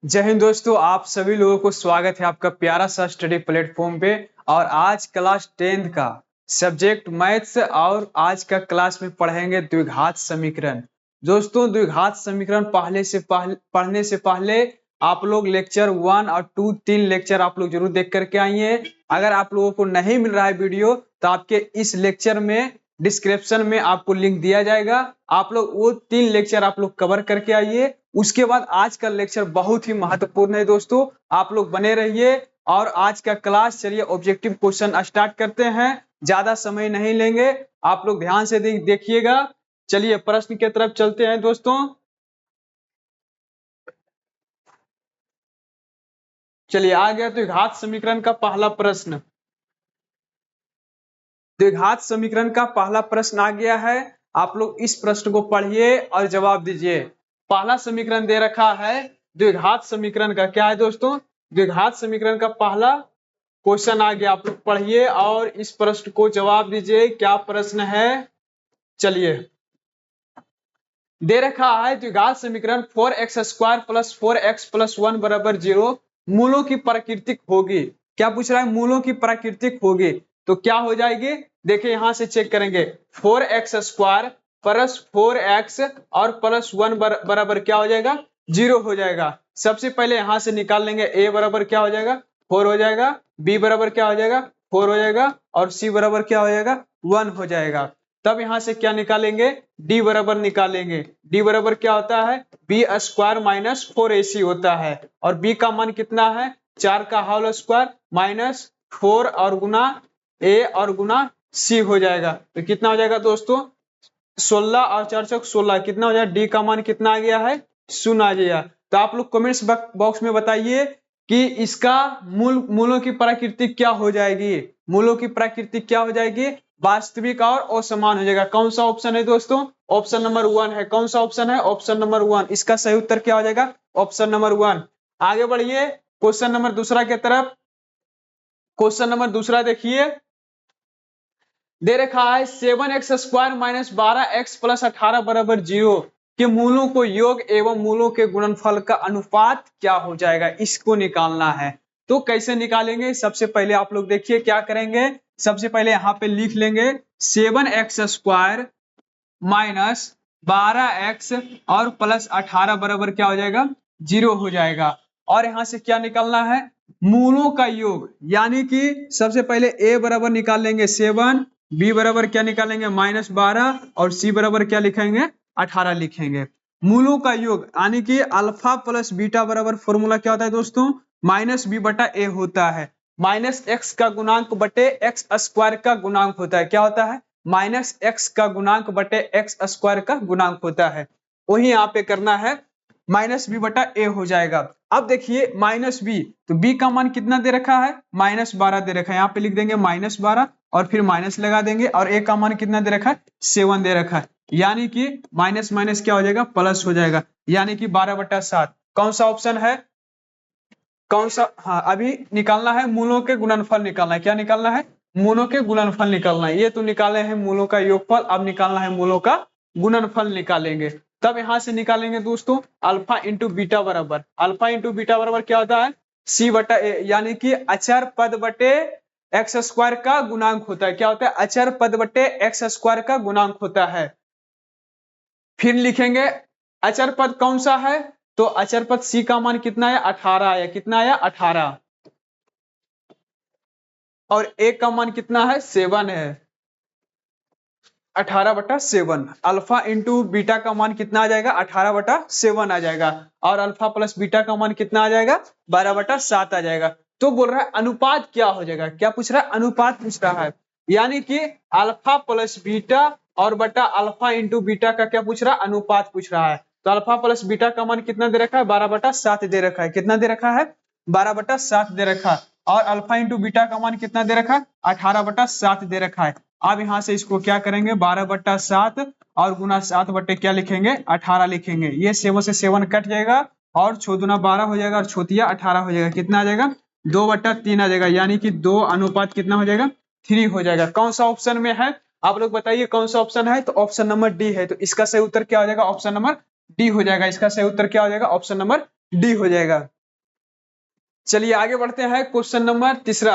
जय हिंद दोस्तों, आप सभी लोगों को स्वागत है आपका प्यारा सा स्टडी प्लेटफॉर्म पे। और आज क्लास 10th का सब्जेक्ट मैथ्स और आज का क्लास में पढ़ेंगे द्विघात समीकरण। दोस्तों, द्विघात समीकरण पढ़ने से पहले आप लोग लेक्चर 1 और 2 3 लेक्चर आप लोग जरूर देख करके आइए। अगर आप लोगों को नहीं मिल रहा है वीडियो तो आपके इस लेक्चर में डिस्क्रिप्शन में आपको लिंक दिया जाएगा, आप लोग वो 3 लेक्चर आप लोग कवर करके आइए। उसके बाद आज का लेक्चर बहुत ही महत्वपूर्ण है दोस्तों, आप लोग बने रहिए। और आज का क्लास चलिए ऑब्जेक्टिव क्वेश्चन स्टार्ट करते हैं, ज्यादा समय नहीं लेंगे, आप लोग ध्यान से देखिएगा। चलिए प्रश्न की तरफ चलते हैं दोस्तों। चलिए आ गया द्विघात समीकरण का पहला प्रश्न। द्विघात समीकरण का पहला प्रश्न आ गया है, आप लोग इस प्रश्न को पढ़िए और जवाब दीजिए। पहला समीकरण दे रखा है द्विघात समीकरण का, क्या है दोस्तों? द्विघात समीकरण का पहला क्वेश्चन आ गया, आप लोग पढ़िए और इस प्रश्न को जवाब दीजिए। क्या प्रश्न है? चलिए दे रखा है द्विघात समीकरण 4x² + 4x + 1 = 0 मूलों की प्राकृतिक होगी। क्या पूछ रहा है? मूलों की प्राकृतिक होगी तो क्या हो जाएगी? देखिए यहां से चेक करेंगे, 4x² + 4x और +1 बराबर क्या हो जाएगा? 0 हो जाएगा। सबसे पहले यहां से निकाल लेंगे, a बराबर क्या हो जाएगा? 4 हो जाएगा, b बराबर क्या हो जाएगा? 4 हो जाएगा और c बराबर क्या हो जाएगा? 1 हो जाएगा। तब यहां से क्या निकालेंगे? d बराबर निकालेंगे। d बराबर क्या होता है? b² - 4ac होता है। और b का मान कितना है? 4 का होल स्क्वायर माइनस 4 और गुना a और गुना c हो जाएगा। तो कितना हो जाएगा दोस्तों? 16 और 4 चौक 16, कितना हो जाएगा? डी का मान कितना आ गया है? 0 आ गया। तो आप लोग कमेंट्स बॉक्स में बताइए कि इसका मूलों की प्रकृति क्या हो जाएगी? मूलों की प्रकृति क्या हो जाएगी? वास्तविक और असमान हो जाएगा। कौन सा ऑप्शन है दोस्तों? ऑप्शन नंबर 1 है। कौन सा ऑप्शन है? Option number 1। इसका सही उत्तर क्या हो जाएगा? Option number 1। आगे बढ़िए क्वेश्चन नंबर दूसरा की तरफ। क्वेश्चन नंबर दूसरा देखिए, दे रखा है 7x² - 12x + 18 = 0 के मूलों को योग एवं मूलों के गुणनफल का अनुपात क्या हो जाएगा? इसको निकालना है। तो कैसे निकालेंगे? सबसे पहले आप लोग देखिए क्या करेंगे। सबसे पहले यहाँ पे लिख लेंगे 7x² - 12x और +18 बराबर क्या हो जाएगा? 0 हो जाएगा। और यहाँ से क्या निकालना है? मूलों का योग, यानी कि सबसे पहले a बराबर निकाल लेंगे 7, b बराबर क्या निकालेंगे? -12 और c बराबर क्या लिखेंगे? 18 लिखेंगे। मूलों का योग यानी कि अल्फा प्लस बीटा बराबर फॉर्मूला क्या होता है दोस्तों? -b/a होता है। -x का गुणांक बटे x² का गुणांक होता है। क्या होता है? -x का गुणांक बटे x² का गुणांक होता है। वही यहाँ पे करना है, -b/a हो जाएगा। अब देखिए -b, तो b का मान कितना दे रखा है? -12 दे रखा है। यहाँ पे लिख देंगे -12 और फिर माइनस लगा देंगे। और a का मान कितना दे रखा है? 7 दे रखा है। यानी कि माइनस माइनस क्या हो जाएगा? प्लस हो जाएगा, यानी कि 12/7। कौन सा ऑप्शन है? कौन सा? हाँ, अभी निकालना है मूलों के गुणनफल निकालना है। क्या निकालना है? मूलों के गुणनफल निकालना है। ये तो निकाले हैं मूलों का योगफल, अब निकालना है मूलों का गुणनफल निकालेंगे। तब यहां से निकालेंगे दोस्तों अल्फा इंटू बीटा बराबर, अल्फा इंटू बीटा बराबर क्या होता है? c/a, यानी कि अचर पद बटे x² का गुणांक होता है। क्या होता है? अचर पद बटे x² का गुणांक होता है। फिर लिखेंगे अचर पद कौन सा है? तो अचर पद c का मान कितना है? 18 आया। कितना आया? 18। और a का मान कितना है? 7 है। 18/7। अल्फा इंटू बीटा का मान कितना आ जाएगा? 18/7 आ जाएगा। और अल्फा प्लस बीटा का मान कितना आ जाएगा? 12/7 आ जाएगा। तो बोल रहा है अनुपात क्या हो जाएगा? क्या पूछ रहा है? अनुपात पूछ रहा है। यानी कि अल्फा प्लस बीटा और बटा अल्फा इंटू बीटा का क्या पूछ रहा है? अनुपात पूछ रहा है। तो अल्फा प्लस बीटा का मान कितना दे रखा है? 12/7 दे रखा है। कितना दे रखा है? 12/7 दे रखा है। और अल्फा इंटू बीटा का मान कितना दे रखा है? 18/7 दे रखा है। अब यहां से इसको क्या करेंगे? 12/7 और गुना 7 बटे क्या लिखेंगे? 18 लिखेंगे। ये 7 से 7 कट जाएगा और 6 दूना 12 हो जाएगा और छोटिया 18 हो जाएगा। कितना आ जाएगा? 2/3 आ जाएगा, यानी कि 2 अनुपात कितना हो जाएगा? 3 हो जाएगा। कौन सा ऑप्शन में है? आप लोग बताइए कौन सा ऑप्शन है? तो ऑप्शन नंबर डी है। तो इसका सही उत्तर क्या हो जाएगा? ऑप्शन नंबर डी हो जाएगा। इसका सही उत्तर क्या हो जाएगा? ऑप्शन नंबर डी हो जाएगा। चलिए आगे बढ़ते हैं क्वेश्चन नंबर तीसरा।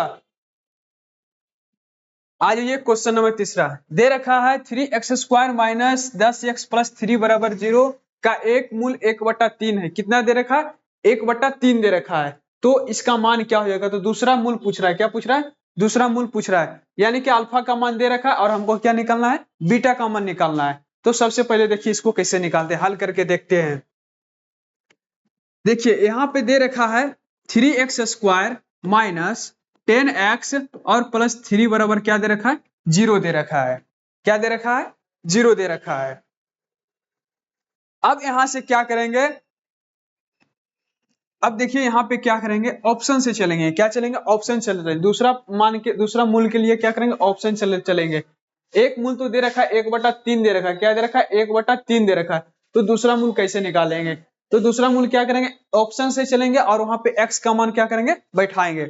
आ जाइए क्वेश्चन नंबर तीसरा। दे रखा है 3x² माइनस 10x प्लस 3 बराबर 0 का एक मूल 1/3 है। कितना दे रखा है? 1/3 दे रखा है। तो इसका मान क्या हो जाएगा? तो दूसरा मूल पूछ रहा है। क्या पूछ रहा है? दूसरा मूल पूछ रहा है। यानी कि अल्फा का मान दे रखा है और हमको क्या निकालना है? बीटा का मान निकालना है। तो सबसे पहले देखिए इसको कैसे निकालते हैं, हल करके देखते हैं। देखिए यहाँ पे दे रखा है 3x² माइनस 10x और प्लस 3 बराबर क्या दे रखा है? 0 दे रखा है। क्या दे रखा है? 0 दे रखा है। अब यहां से क्या करेंगे? अब देखिए यहाँ पे क्या करेंगे? ऑप्शन से चलेंगे। क्या चलेंगे? ऑप्शन चल रहे। दूसरा मान के दूसरा मूल के लिए क्या करेंगे? ऑप्शन चलेंगे। एक मूल तो दे रखा है 1/3 दे रखा है। क्या दे रखा है? 1/3 दे रखा है। तो दूसरा मूल कैसे निकालेंगे? तो दूसरा मूल क्या करेंगे? ऑप्शन से चलेंगे और वहां पे x का मान क्या करेंगे? बैठाएंगे।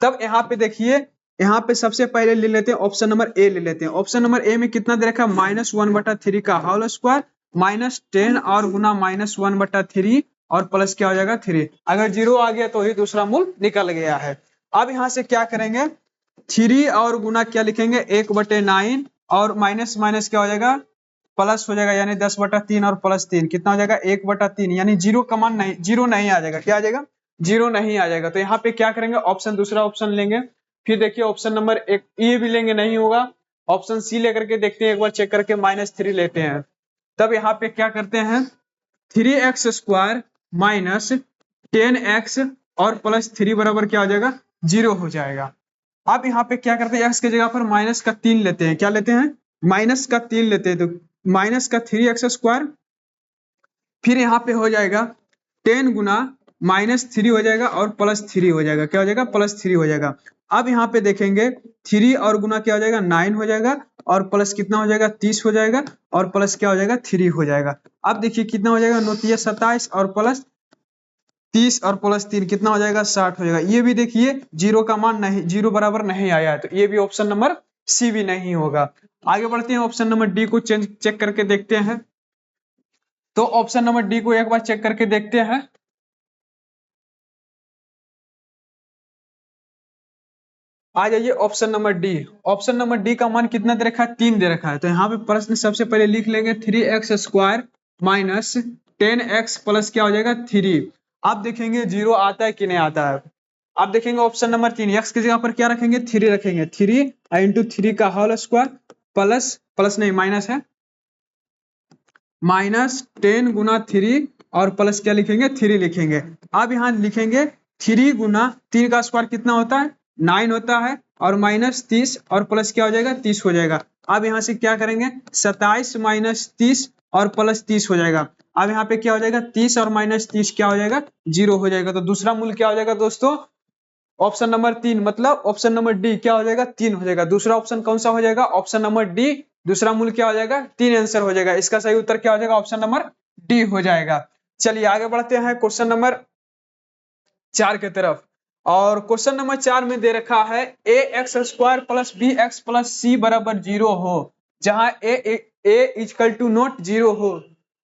तब यहाँ पे देखिए, यहाँ पे सबसे पहले ले लेते हैं ऑप्शन नंबर ए ले लेते हैं। ऑप्शन नंबर ए में कितना दे रखा है? -1/3 का होल स्क्वायर माइनस 10 और गुना -1/3 और प्लस क्या हो जाएगा? 3। अगर 0 आ गया तो ही दूसरा मूल निकल गया है। अब यहाँ से क्या करेंगे? 3 और गुना क्या लिखेंगे? 1/9 और माइनस माइनस क्या हो जाएगा? प्लस हो जाएगा। यानी 10/3 और प्लस 3 कितना हो जाएगा? 1/3। यानी 0 का मान नहीं, 0 नहीं आ जाएगा। क्या आ जाएगा? 0 नहीं आ जाएगा। तो यहाँ पे क्या करेंगे? ऑप्शन दूसरा ऑप्शन लेंगे। फिर देखिए ऑप्शन नंबर एक ये भी लेंगे, नहीं होगा। ऑप्शन सी लेकर के देखते हैं, एक बार चेक करके -3 लेते हैं। तब यहाँ पे क्या करते हैं? 3x² माइनस 10x और प्लस 3 बराबर क्या हो जाएगा? 0 हो जाएगा। अब यहाँ पे क्या करते हैं? x की जगह पर -3 लेते हैं। क्या लेते हैं? -3 लेते हैं। तो -3x², फिर यहाँ पे हो जाएगा 10 गुना -3 हो जाएगा और +3 हो जाएगा। क्या हो जाएगा? +3 हो जाएगा। अब यहाँ पे देखेंगे 3 और गुना क्या हो जाएगा? 9 हो जाएगा और प्लस कितना हो जाएगा? 30 हो जाएगा और प्लस क्या हो जाएगा? 3 हो जाएगा। अब देखिए कितना हो जाएगा? 9 27 और प्लस 30 और प्लस 3 कितना हो जाएगा? 60 हो जाएगा। ये भी देखिए 0 का मान नहीं, 0 बराबर नहीं आया है। तो ये भी ऑप्शन नंबर सी भी नहीं होगा। आगे बढ़ते हैं, ऑप्शन नंबर डी को चेक करके देखते हैं। तो ऑप्शन नंबर डी को एक बार चेक करके देखते हैं। आ जाइए option number D. Option number D का मान कितना दे रखा है? 3 दे रखा है। तो यहाँ पे प्रश्न सबसे पहले लिख लेंगे 3x² माइनस 10x प्लस क्या हो जाएगा? 3। आप देखेंगे 0 आता है कि नहीं आता है। आप देखेंगे ऑप्शन नंबर 3, x की जगह पर क्या रखेंगे? 3 रखेंगे। 3 इंटू 3 का होल स्क्वायर प्लस प्लस नहीं माइनस है, -10 गुना 3 और प्लस क्या लिखेंगे? 3 लिखेंगे। अब यहाँ लिखेंगे 3 गुना 3 का स्क्वायर कितना होता है? 9 होता है और -30 और प्लस क्या हो जाएगा? 30 हो जाएगा। अब यहाँ से क्या करेंगे? 27 माइनस 30 और प्लस 30 हो जाएगा। अब यहाँ पे क्या हो जाएगा? 30 और -30 क्या हो जाएगा? 0 हो जाएगा। तो दूसरा मूल क्या हो जाएगा दोस्तों? ऑप्शन नंबर 3, मतलब ऑप्शन नंबर डी क्या हो जाएगा? 3 हो जाएगा। दूसरा ऑप्शन कौन सा हो जाएगा? Option number D. दूसरा मूल क्या हो जाएगा? 3 आंसर हो जाएगा। इसका सही उत्तर क्या हो जाएगा? ऑप्शन नंबर डी हो जाएगा। चलिए आगे बढ़ते हैं क्वेश्चन नंबर 4 की तरफ। और क्वेश्चन नंबर 4 में दे रखा है ax² plus bx plus c बराबर 0 हो, जहां a इक्वल टू नॉट 0 हो।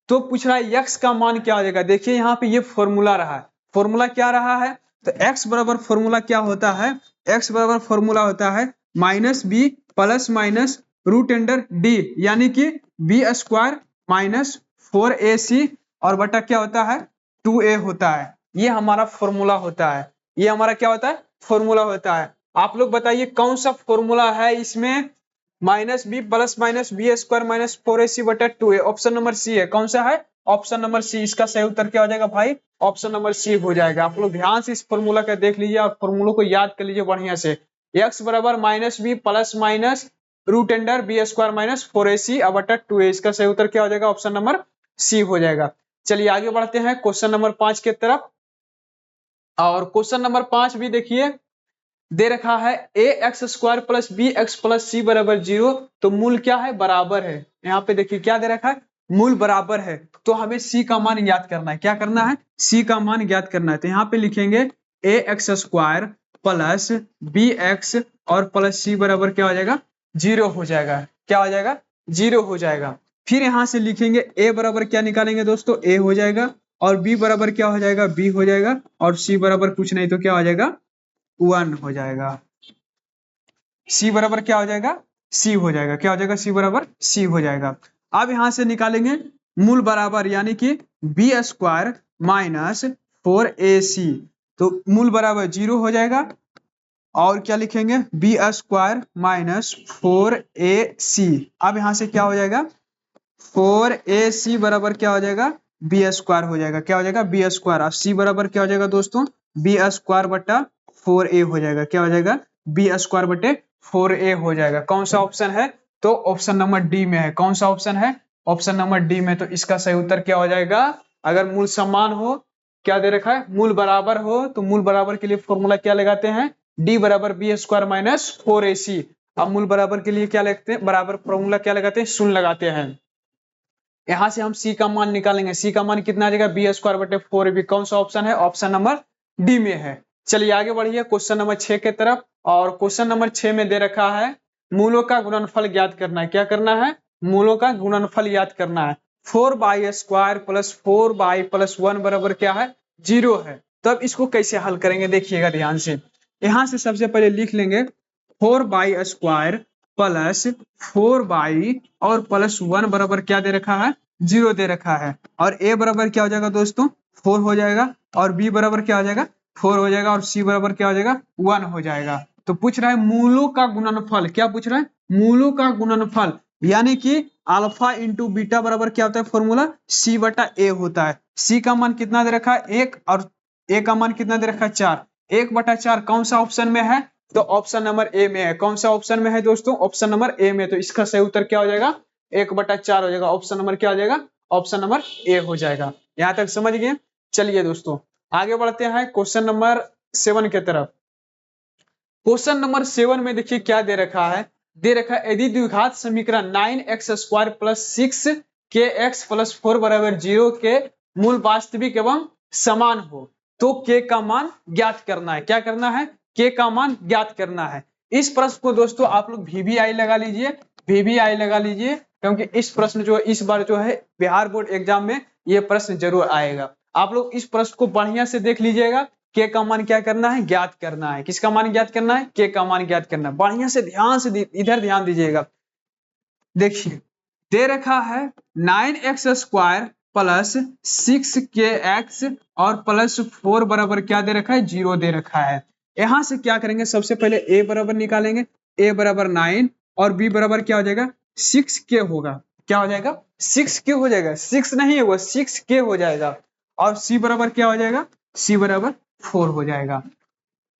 तो पूछ रहा है x का मान क्या हो जाएगा? देखिए यहाँ पे ये फॉर्मूला रहा है। फॉर्मूला क्या रहा है? तो x बराबर फॉर्मूला क्या होता है? x बराबर फॉर्मूला होता है -b प्लस माइनस √d, यानी कि b² माइनस 4ac और बटा क्या होता है? 2a होता है। ये हमारा फॉर्मूला होता है। ये हमारा क्या होता है? फॉर्मूला होता है। आप लोग बताइए कौन सा फॉर्मूला है इसमें? -b plus minus b² minus 4ac बटा 2a। ऑप्शन नंबर सी है। कौन सा है? Option number C. इसका सही उत्तर क्या हो जाएगा भाई? ऑप्शन नंबर सी हो जाएगा। आप लोग ध्यान से इस फॉर्मूला का देख लीजिए और फॉर्मूला को याद कर लीजिए बढ़िया से। x बराबर -b plus minus √b² minus 4ac बटा 2a। इसका सही उत्तर क्या हो जाएगा? ऑप्शन नंबर सी हो जाएगा। चलिए आगे बढ़ते हैं क्वेश्चन नंबर 5 की तरफ। और क्वेश्चन नंबर 5 भी देखिए, दे रखा है ax² plus bx plus c बराबर 0। तो मूल क्या है? बराबर है। यहाँ पे देखिए क्या दे रखा है? मूल बराबर है। तो हमें c का मान ज्ञात करना है। क्या करना है? c का मान ज्ञात करना है। तो यहाँ पे लिखेंगे ax² प्लस bx और प्लस c बराबर क्या हो जाएगा? 0 हो जाएगा। क्या हो जाएगा? 0 हो जाएगा। फिर यहाँ से लिखेंगे a बराबर क्या निकालेंगे दोस्तों? a हो जाएगा और बी बराबर क्या हो जाएगा, बी हो जाएगा, और सी बराबर कुछ नहीं तो क्या हो जाएगा, 1 हो जाएगा। सी बराबर क्या हो जाएगा, सी हो जाएगा, क्या हो जाएगा, सी बराबर सी हो जाएगा। अब यहां से निकालेंगे मूल बराबर, यानी कि बी स्क्वायर माइनस 4ac, तो मूल बराबर 0 हो जाएगा। और क्या लिखेंगे, बी स्क्वायर माइनस 4ac। अब यहां से क्या हो जाएगा, 4ac बराबर क्या हो जाएगा, बी स्क्वायर हो जाएगा, क्या हो जाएगा, बी स्क्वायर। अब सी बराबर क्या हो जाएगा दोस्तों, बी स्क्वायर बटा 4a हो जाएगा, क्या हो जाएगा, बी स्क्वायर बटे 4a हो जाएगा। कौन सा ऑप्शन है, तो ऑप्शन नंबर डी में है। कौन सा ऑप्शन है, ऑप्शन नंबर डी में। तो इसका सही उत्तर क्या हो जाएगा, अगर मूल समान हो, क्या दे रखा है, मूल बराबर हो, तो मूल बराबर के लिए फॉर्मूला क्या लगाते हैं, डी बराबर बी स्क्वायर माइनस 4ac। अब मूल बराबर के लिए क्या लगते हैं, बराबर फॉर्मूला क्या लगाते हैं, शून्य लगाते हैं। यहां से हम सी का मान निकालेंगे, सी का मान कितना आ जाएगा, बी स्क्वायर बटे 4ab। कौन सा ऑप्शन है, ऑप्शन नंबर डी में है। चलिए आगे बढ़िए क्वेश्चन नंबर 6 के तरफ। और क्वेश्चन नंबर 6 में दे रखा है मूलों का गुणनफल ज्ञात करना है। क्या करना है, मूलों का गुणनफल ज्ञात करना है। 4/² प्लस 4 प्लस 1 बराबर क्या है, 0 है। तो अब इसको कैसे हल करेंगे, देखिएगा ध्यान से। यहां से सबसे पहले लिख लेंगे 4/² प्लस 4 और प्लस 1 बराबर क्या दे रखा है, 0 दे रखा है। और a बराबर क्या हो जाएगा दोस्तों, 4 हो जाएगा, और b बराबर क्या हो जाएगा, 4 हो जाएगा, और c बराबर क्या हो जाएगा, 1 हो जाएगा। तो पूछ रहा है मूलों का गुणनफल, क्या पूछ रहा है, मूलों का गुणनफल, यानी कि अल्फा इंटू बीटा बराबर क्या होता है, फॉर्मूला c बटा a होता है। c का मान कितना दे रखा है, 1, और a का मान कितना दे रखा है, 4। 1/4 कौन सा ऑप्शन में है, तो ऑप्शन नंबर ए में है। कौन सा ऑप्शन में है दोस्तों, ऑप्शन नंबर ए में। तो इसका सही उत्तर क्या हो जाएगा, 1/4 हो जाएगा। ऑप्शन नंबर क्या हो जाएगा, ऑप्शन नंबर ए हो जाएगा। यहां तक समझ गए। चलिए दोस्तों आगे बढ़ते हैं क्वेश्चन नंबर 7 के तरफ। क्वेश्चन नंबर 7 में देखिए क्या दे रखा है, दे रखा है यदि द्विघात समीकरण 9x² प्लस 6kx प्लस 4 बराबर 0 के मूल वास्तविक एवं समान हो, तो k का मान ज्ञात करना है। क्या करना है, k का मान ज्ञात करना है। इस प्रश्न को दोस्तों आप लोग वीवीआई लगा लीजिए, वीवीआई लगा लीजिए, क्योंकि इस प्रश्न जो इस बार जो है बिहार बोर्ड एग्जाम में ये प्रश्न जरूर आएगा। आप लोग इस प्रश्न को बढ़िया से देख लीजिएगा। के का मान क्या करना है, ज्ञात करना है। किसका मान ज्ञात करना है, के का मान ज्ञात करना है। बढ़िया से ध्यान से इधर ध्यान दीजिएगा। देखिए दे रखा है 9x² प्लस 6kx और प्लस 4 बराबर क्या दे रखा है, 0 दे रखा है। यहां से क्या करेंगे, सबसे पहले a बराबर निकालेंगे। a बराबर 9 और b बराबर क्या हो जाएगा, 6k होगा। क्या हो जाएगा, 6k हो जाएगा, 6 नहीं है वो 6k हो जाएगा। और c बराबर क्या हो जाएगा, c बराबर 4 हो जाएगा।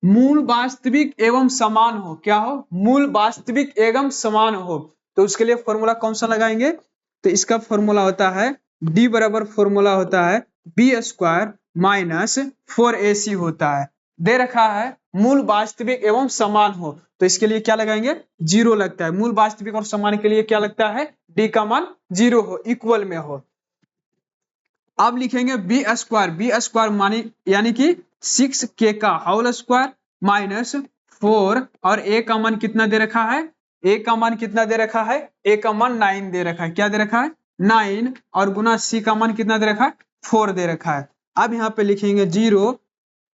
मूल वास्तविक एवं समान हो, क्या हो, मूल वास्तविक एवं समान हो, तो उसके लिए फॉर्मूला कौन सा लगाएंगे, तो इसका फॉर्मूला होता है d बराबर फॉर्मूला होता है b² माइनस 4ac होता है। दे रखा है मूल वास्तविक एवं समान हो, तो इसके लिए क्या लगाएंगे, 0 लगता है। मूल वास्तविक और समान के लिए क्या लगता है, d का मान 0 हो, इक्वल में हो। अब लिखेंगे b² मानी यानी कि 6k का होल स्क्वायर माइनस 4, और a का मान कितना दे रखा है, a का मान कितना दे रखा है, a का मान 9 दे रखा है। क्या दे रखा है, 9, और गुना c का मान कितना दे रखा है, 4 दे रखा है। अब यहाँ पे लिखेंगे 0,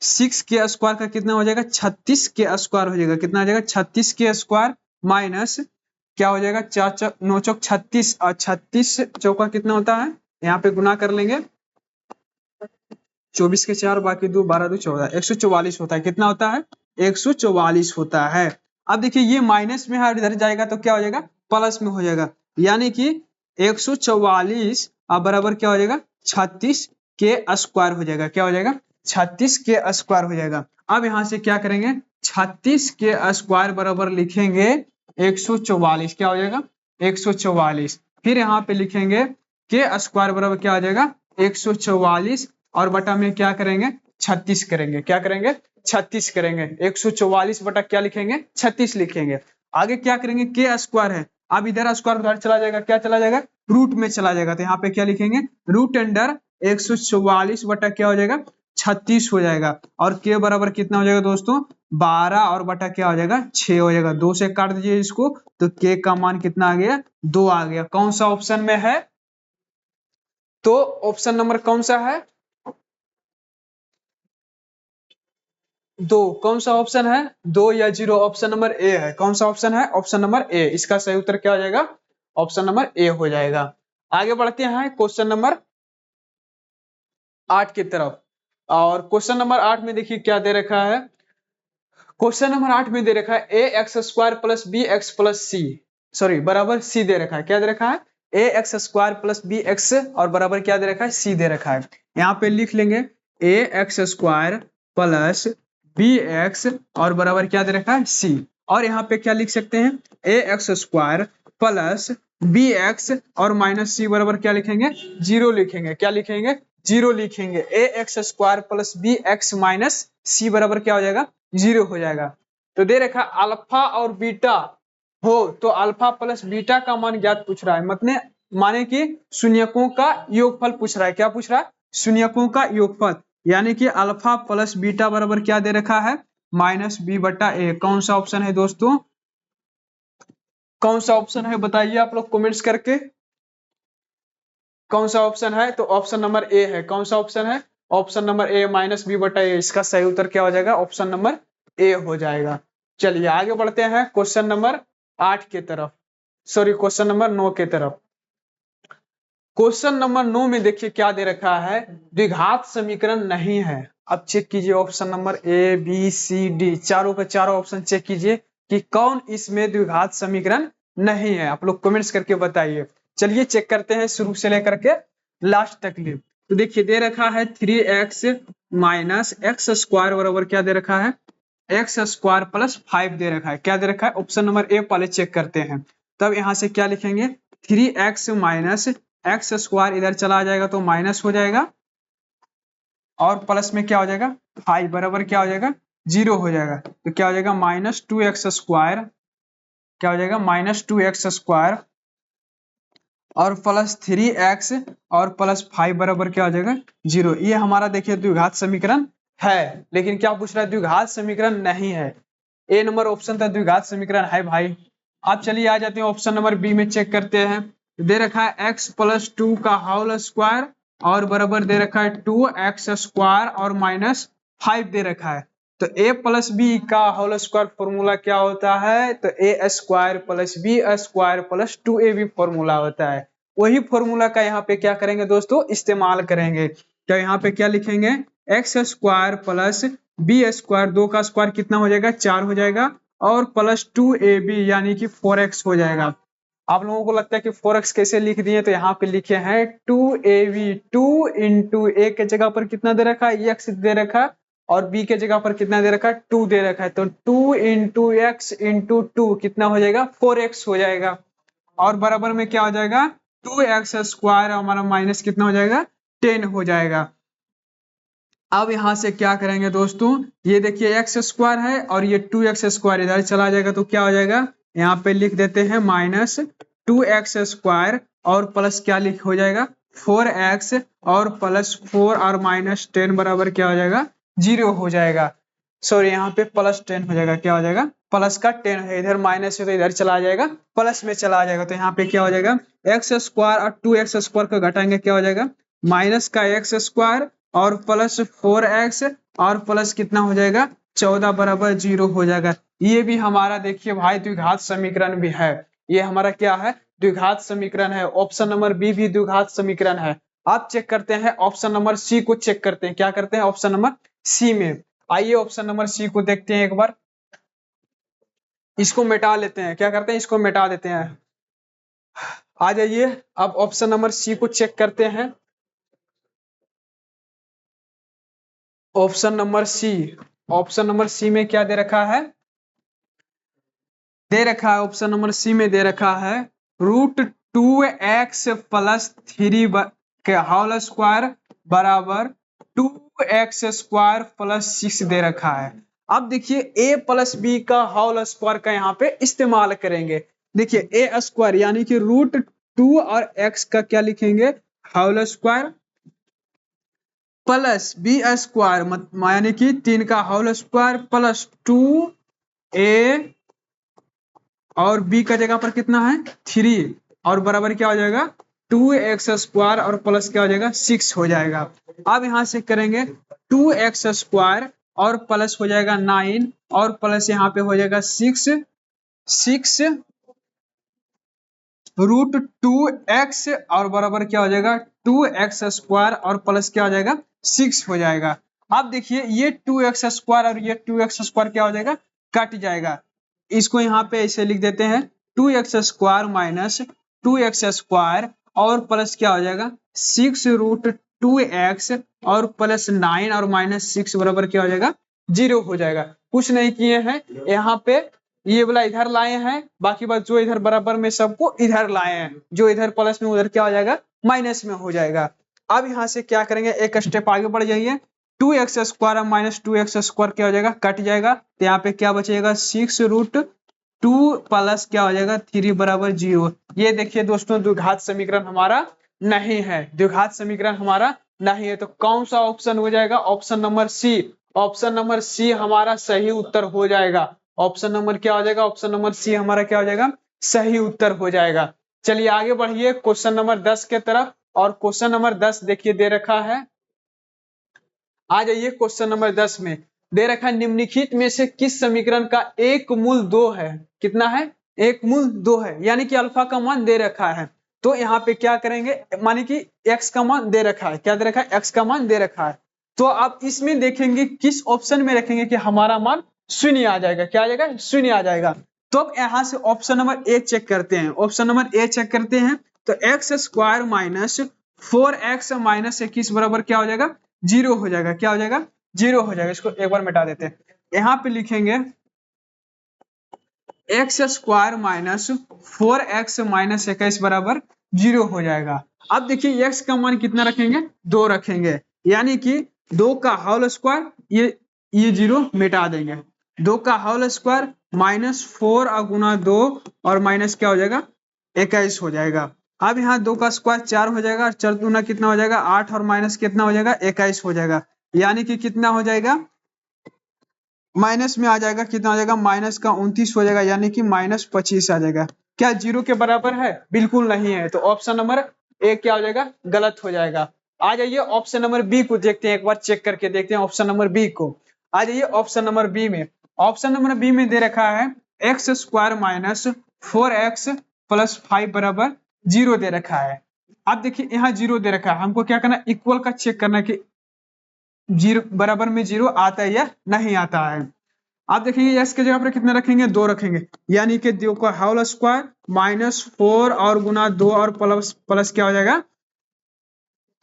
6k² का कितना हो जाएगा, 36k² हो जाएगा। कितना हो जाएगा, 36k² माइनस क्या हो जाएगा, 4 9 चौक 36, और 36 चौका कितना होता है, यहाँ पे गुना कर लेंगे, 24 के 4 बाकी 2 12 2 14, 144 होता है। कितना होता है, 144 होता है। अब देखिए ये माइनस में है और इधर जाएगा तो क्या हो जाएगा, प्लस में हो जाएगा, यानी कि 144 बराबर क्या हो जाएगा, 36k² हो जाएगा। क्या हो जाएगा, 36k² हो जाएगा। अब यहाँ से क्या करेंगे, 36k² बराबर लिखेंगे 144, क्या हो जाएगा, 144। फिर यहाँ पे लिखेंगे k² बराबर क्या हो जाएगा, 144, और बटा में क्या करेंगे, 36 करेंगे। क्या करेंगे, 36 करेंगे। 144 बटा क्या लिखेंगे, 36 लिखेंगे। आगे क्या करेंगे, k² है, अब इधर स्क्वायर उधर चला जाएगा, क्या चला जाएगा, रूट में चला जाएगा। तो यहाँ पे क्या लिखेंगे, रूट अंडर 144 बटा क्या हो जाएगा, 36 हो जाएगा। और k बराबर कितना हो जाएगा दोस्तों, 12, और बटा क्या हो जाएगा, 6 हो जाएगा। 2 से काट दीजिए इसको, तो k का मान कितना आ गया, 2 आ गया। कौन सा ऑप्शन में है, तो ऑप्शन नंबर कौन सा है, दो, कौन सा ऑप्शन है? 2 या 0? ऑप्शन नंबर ए है। कौन सा ऑप्शन है? ऑप्शन नंबर ए। इसका सही उत्तर क्या हो जाएगा? ऑप्शन नंबर ए हो जाएगा। आगे बढ़ते हैं क्वेश्चन नंबर 8 की तरफ। और क्वेश्चन नंबर 8 में देखिए क्या दे रखा है। क्वेश्चन नंबर 8 में दे रखा है a x square plus b x plus c, sorry बराबर सी दे रखा है। क्या दे रखा है? A x square plus b x और बराबर क्या दे रखा है? सी दे रखा है। यहाँ पे लिख लेंगे a x square plus b x और बराबर क्या दे रखा है? सी। और यहाँ पे क्या लिख सकते हैं? A x square plus b x और माइनस सी बराबर क्या लिखेंगे? 0 लिखेंगे। क्या लिखेंगे? 0 लिखेंगे। A x square plus b x minus c बराबर क्या हो जाएगा? 0 हो जाएगा। तो दे रखा अल्फा और बीटा हो तो अल्फा प्लस बीटा का मान ज्ञात पूछ रहा है। मतलब माने कि शून्यकों का योगफल पूछ रहा है। क्या पूछ रहा है? शून्यकों का योगफल। यानी कि अल्फा प्लस बीटा बराबर क्या दे रखा है? माइनस बी बटा ए। कौन सा ऑप्शन है दोस्तों? कौन सा ऑप्शन है बताइए आप लोग कमेंट्स करके। कौन सा ऑप्शन है? तो ऑप्शन नंबर ए है। कौन सा ऑप्शन है? Option number A minus B बटा ए। इसका सही उत्तर क्या हो जाएगा? ऑप्शन नंबर ए हो जाएगा। चलिए आगे बढ़ते हैं क्वेश्चन नंबर 8 की तरफ, सॉरी क्वेश्चन नंबर 9 की तरफ। क्वेश्चन नंबर 9 में देखिए क्या दे रखा है। द्विघात समीकरण नहीं है। अब चेक कीजिए option number A B C D, चारों के चारों ऑप्शन चेक कीजिए कि कौन इसमें द्विघात समीकरण नहीं है। आप लोग कमेंट्स करके बताइए। चलिए चेक करते हैं शुरू से लेकर के लास्ट तक ले। तो देखिए दे रखा है 3x माइनस एक्स स्क्वायर बराबर क्या दे रखा है? एक्स स्क्वायर प्लस 5 दे रखा है। क्या दे रखा है? ऑप्शन नंबर ए पहले चेक करते हैं। तब यहाँ से क्या लिखेंगे? 3x माइनस एक्स स्क्वायर इधर चला जाएगा तो माइनस हो जाएगा और प्लस में क्या हो जाएगा? 5 बराबर क्या हो जाएगा? 0 हो जाएगा। तो क्या हो जाएगा? माइनस 2x स्क्वायर, क्या हो जाएगा? माइनस 2x स्क्वायर और प्लस 3x और प्लस 5 बराबर क्या हो जाएगा? 0। ये हमारा देखिए द्विघात समीकरण है। लेकिन क्या पूछ रहा है? द्विघात समीकरण नहीं है। ए नंबर ऑप्शन था द्विघात समीकरण है भाई। आप चलिए आ जाते हैं ऑप्शन नंबर बी में चेक करते हैं। दे रखा है x प्लस 2 का होल स्क्वायर और बराबर दे रखा है 2x स्क्वायर और माइनस 5 दे रखा है। तो a प्लस बी का होल स्क्वायर फॉर्मूला क्या होता है? तो a square plus B square plus 2ab formula होता है। वही फॉर्मूला का यहाँ पे क्या करेंगे दोस्तों? इस्तेमाल करेंगे। तो यहाँ पे क्या लिखेंगे? X square plus B square, 2 का स्क्वायर कितना हो जाएगा? 4 हो जाएगा और प्लस 2ab यानी कि 4x हो जाएगा। आप लोगों को लगता है कि 4x कैसे लिख दिए? तो यहाँ पे लिखे हैं 2ab, 2 इंटू ए के जगह पर कितना दे रखा है? x दे रखा है और b के जगह पर कितना दे रखा है? 2 दे रखा है। तो 2 इंटू एक्स इंटू 2 कितना हो जाएगा? 4x हो जाएगा। और बराबर में क्या हो जाएगा? 2x स्क्वायर हमारा माइनस कितना हो जाएगा? 10 हो जाएगा। अब यहां से क्या करेंगे दोस्तों? ये देखिए एक्स स्क्वायर है और ये 2x स्क्वायर इधर चला जाएगा तो क्या हो जाएगा? यहाँ पे लिख देते हैं माइनस 2x स्क्वायर और प्लस क्या लिख हो जाएगा? 4x और प्लस 4 और माइनस 10 बराबर क्या हो जाएगा? 0 हो जाएगा। सॉरी यहाँ पे प्लस 10 हो जाएगा। क्या हो जाएगा? प्लस का 10 है, इधर माइनस है तो इधर चला जाएगा, प्लस में चला जाएगा। तो यहाँ पे क्या हो जाएगा? एक्स स्क्वायर और 2x स्क्वायर को घटाएंगे क्या हो जाएगा? माइनस का एक्स स्क्वायर और प्लस 4x और प्लस कितना हो जाएगा? 14 बराबर 0 हो जाएगा। ये भी हमारा देखिए भाई द्विघात समीकरण भी है। ये हमारा क्या है? द्विघात समीकरण है। ऑप्शन नंबर बी भी द्विघात समीकरण है। आप चेक करते हैं ऑप्शन नंबर सी को चेक करते हैं। क्या करते हैं? ऑप्शन नंबर सी में आइए ऑप्शन नंबर सी को देखते हैं एक बार। इसको मिटा लेते हैं। क्या करते हैं? इसको मिटा देते हैं। आ जाइए अब ऑप्शन नंबर सी को चेक करते हैं। Option number C, option number C में क्या दे रखा है? दे रखा है ऑप्शन नंबर सी में दे रखा है √2x प्लस 3 के होल स्क्वायर बराबर 2x स्क्वायर प्लस 6 दे रखा है। अब देखिए a प्लस बी का होल स्क्वायर का यहाँ पे इस्तेमाल करेंगे। देखिए a स्क्वायर यानी कि √2 और x का क्या लिखेंगे? Whole square plus B square यानी कि 3 का होल स्क्वायर प्लस 2a और b का जगह पर कितना है? 3 और बराबर क्या हो जाएगा? 2x स्क्वायर और प्लस क्या हो जाएगा? 6 हो जाएगा। अब यहां से करेंगे 2x स्क्वायर और प्लस हो जाएगा 9 और प्लस यहाँ पे हो जाएगा 6 रूट 2x और बराबर क्या हो जाएगा 2x² और प्लस क्या हो जाएगा 6 हो जाएगा। अब देखिए ये 2x² और ये 2x² क्या हो जाएगा कट जाएगा। इसको यहाँ पे ऐसे लिख देते हैं 2x² माइनस 2x² और प्लस क्या हो जाएगा 6 रूट 2x और प्लस 9 और माइनस 6 बराबर क्या हो जाएगा 0 हो जाएगा। कुछ नहीं किए हैं, यहाँ पे ये वाला इधर लाए हैं, बाकी बात जो इधर बराबर में सबको इधर लाए हैं, जो इधर प्लस में उधर क्या हो जाएगा माइनस में हो जाएगा। अब यहाँ से क्या करेंगे एक स्टेप आगे बढ़ जाइए 2x² माइनस 2x² क्या हो जाएगा कट जाएगा, तो यहाँ पे क्या बचेगा 6 रूट 2 प्लस क्या हो जाएगा 3 बराबर 0। ये देखिए दोस्तों द्विघात समीकरण हमारा नहीं है, द्विघात समीकरण हमारा नहीं है, तो कौन सा ऑप्शन हो जाएगा option number C. Option number C हमारा सही उत्तर हो जाएगा। ऑप्शन नंबर क्या हो जाएगा ऑप्शन नंबर सी हमारा क्या हो जाएगा सही उत्तर हो जाएगा। चलिए आगे बढ़िए क्वेश्चन नंबर 10 के तरफ, और क्वेश्चन नंबर 10 देखिए दे रखा है, आ जाइए क्वेश्चन नंबर 10 में दे रखा है निम्नलिखित में से किस समीकरण का एक मूल 2 है। कितना है एक मूल 2 है, यानी कि अल्फा का मान दे रखा है। तो यहाँ पे क्या करेंगे माने कि x का मान दे रखा है, क्या दे रखा है x का मान दे रखा है, तो आप इसमें देखेंगे किस ऑप्शन में रखेंगे कि हमारा मान शून्य आ जाएगा, क्या आ जाएगा शून्य आ जाएगा। तो अब यहाँ से ऑप्शन नंबर ए चेक करते हैं, ऑप्शन नंबर ए चेक करते हैं, तो x² माइनस 4x माइनस 21 बराबर क्या हो जाएगा 0 हो जाएगा, क्या हो जाएगा 0 हो जाएगा। इसको एक बार मिटा देते हैं, यहाँ पे लिखेंगे x² माइनस 4x माइनस 21 बराबर 0 हो जाएगा। अब देखिए x का मान कितना रखेंगे 2 रखेंगे, यानी कि 2 का होल स्क्वायर ये 0 मिटा देंगे, 2 का होल स्क्वायर माइनस 4 गुना 2 और माइनस क्या हो जाएगा 21 हो जाएगा। अब यहाँ 2 का स्क्वायर 4 हो जाएगा, 4 दूना कितना हो जाएगा 8 और माइनस कितना हो जाएगा 21 हो जाएगा, यानी कि कितना हो जाएगा माइनस में आ जाएगा, कितना हो जाएगा माइनस का 29 हो जाएगा, यानी कि माइनस 25 आ जाएगा। क्या 0 के बराबर है बिल्कुल नहीं है, तो ऑप्शन नंबर ए क्या हो जाएगा गलत हो जाएगा। आ जाइए ऑप्शन नंबर बी को देखते हैं, एक बार चेक करके देखते हैं ऑप्शन नंबर बी को। आ जाइए ऑप्शन नंबर बी में, ऑप्शन नंबर बी में दे रखा है x² माइनस 4x प्लस 5 बराबर 0 दे रखा है। अब देखिए यहाँ 0 दे रखा है, हमको क्या करना इक्वल का चेक करना कि 0 बराबर में 0 आता है या नहीं आता है। आप देखेंगे x के जगह पर कितने रखेंगे 2 रखेंगे, यानी कि 2 का होल स्क्वायर माइनस 4 और गुना 2 और प्लस प्लस क्या हो जाएगा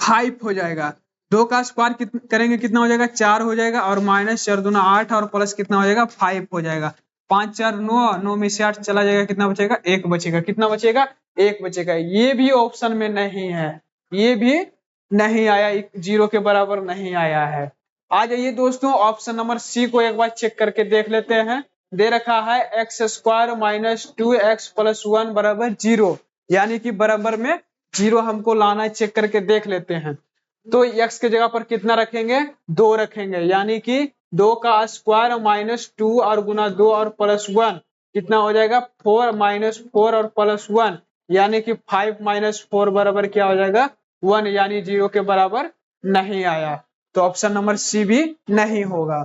5 हो जाएगा। 2 का स्क्वायर करेंगे कितना हो जाएगा 4 हो जाएगा, और माइनस 4 दूना 8 और प्लस कितना हो जाएगा 5 हो जाएगा। 5 4 9, 9 में से 8 चला जाएगा, कितना बचेगा 1 बचेगा, कितना बचेगा 1 बचेगा। ये भी ऑप्शन में नहीं है, ये भी नहीं आया, 0 के बराबर नहीं आया है। आ जाइए दोस्तों ऑप्शन नंबर सी को एक बार चेक करके देख लेते हैं। दे रखा है x² माइनस 2x प्लस 1 बराबर 0, यानी कि बराबर में 0 हमको लाना है, चेक करके देख लेते हैं। तो x के जगह पर कितना रखेंगे 2 रखेंगे, यानी कि 2 का स्क्वायर माइनस 2 और गुना 2 और प्लस 1 कितना हो जाएगा 4 माइनस 4 और प्लस 1, यानी कि 5 माइनस 4 बराबर क्या हो जाएगा 1, यानी 0 के बराबर नहीं आया, तो ऑप्शन नंबर सी भी नहीं होगा।